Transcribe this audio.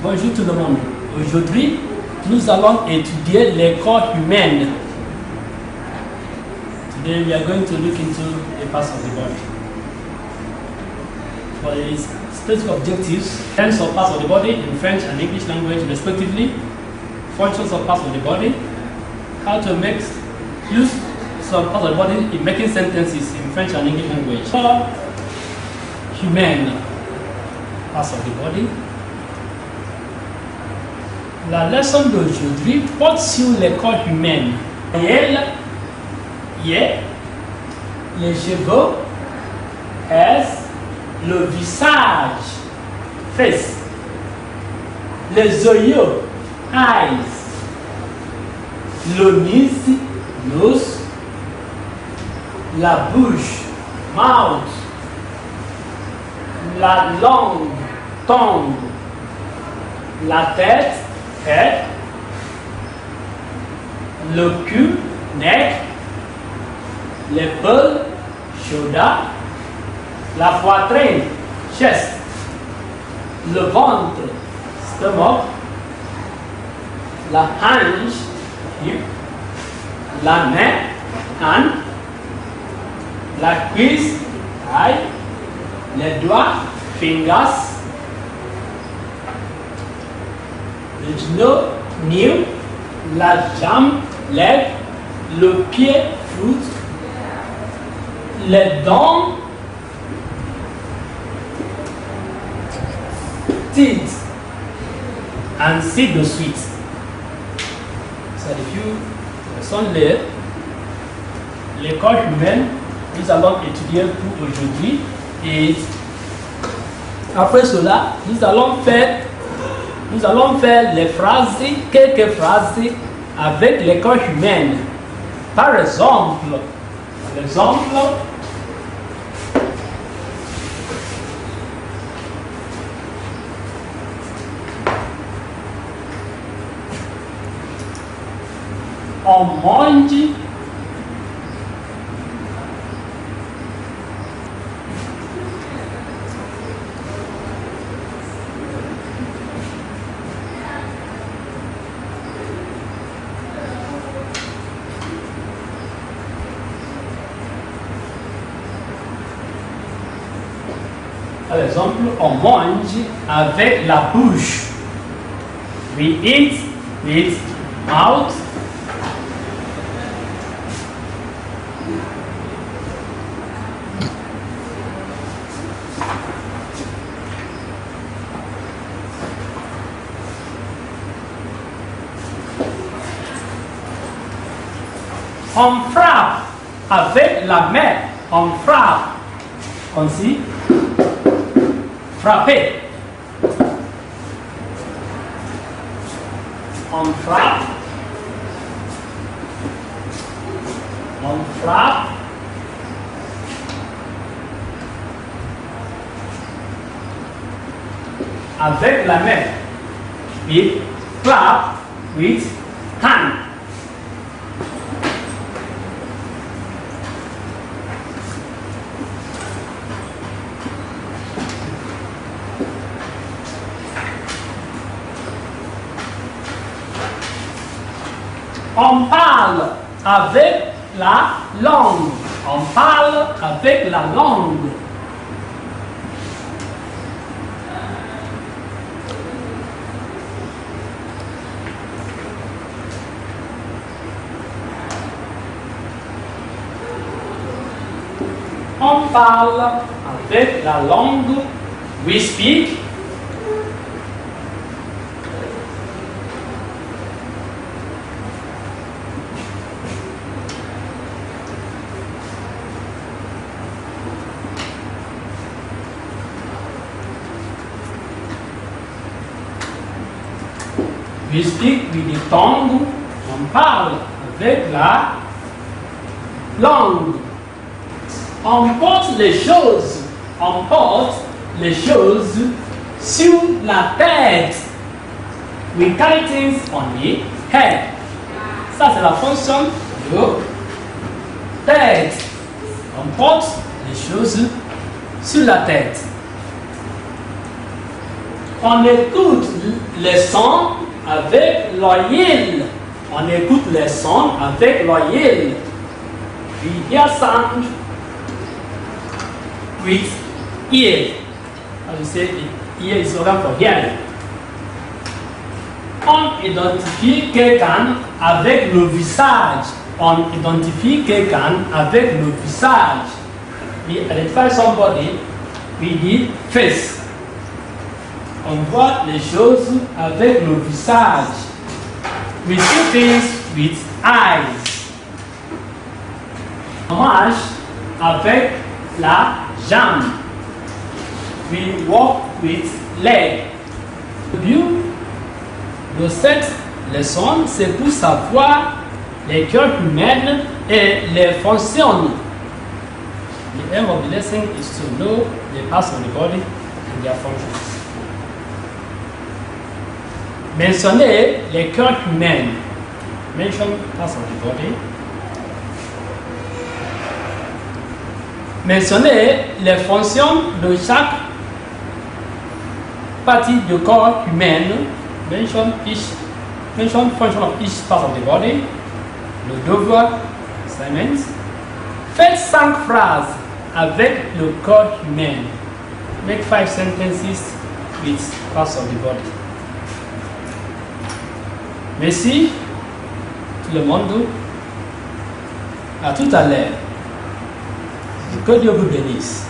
Bonjour tout le monde. Aujourd'hui, nous allons étudier les corps humains. Today we are going to look into the parts of the body. For its specific objectives, terms of parts of the body in French and English language respectively, functions of parts of the body, how to use some parts of the body in making sentences in French and English language. For humain, parts of the body. La leçon d'aujourd'hui porte sur les corps humains. Les cheveux, le visage, face, les yeux, eyes, le nez, nose, la bouche, mouth, la langue, tongue, la tête, head, le cul, neck, l'épaule, shoulder, la poitrine, chest, le ventre, stomach, la hanche, hip, la main, hand, la cuisse, thigh, les doigts, fingers, le genou, knee, la jambe, leg, le pied, foot, les dents, teeth, ainsi de suite. Ça sont les corps humains que nous allons étudier pour aujourd'hui. Et après cela, nous allons faire les phrases, quelques phrases avec les corps humains. Par exemple, on mange par exemple, on mange avec la bouche. We eat with mouth. On frappe avec la main. On frappe. Ainsi. Frapper. On frappe. On frappe. Avec la main. We clap with hand. On parle avec la langue. On parle avec la langue. On parle avec la langue. We speak. We speak with the tongue. On parle avec la langue. On porte les choses. On porte les choses sur la tête. We carry things on the head. Ça c'est la fonction de tête. On porte les choses sur la tête. On écoute les sons avec l'oreille. On écoute les sons avec l'oreille. We hear sound with ear. As you say, the ear is organ for hearing. On identifie quelqu'un avec le visage. On identifie quelqu'un avec le visage. We identify somebody with the face. On voit les choses avec le visage. We see things with eyes. On marche avec la jambe. We walk with leg. Le but de cette leçon, c'est pour savoir les cœurs humains et les fonctions. The aim of the lesson is to know the parts of the body and their functions. Mentionnez les cœurs humains. Mention parts of the body. Mentionnez les fonctions de chaque partie du corps humain. Mention function of each part of the body. Le devoir, assignments. Faites 5 phrases avec le corps humain. Make 5 sentences with parts of the body. Merci tout le monde. À tout à l'heure. Que Dieu vous bénisse.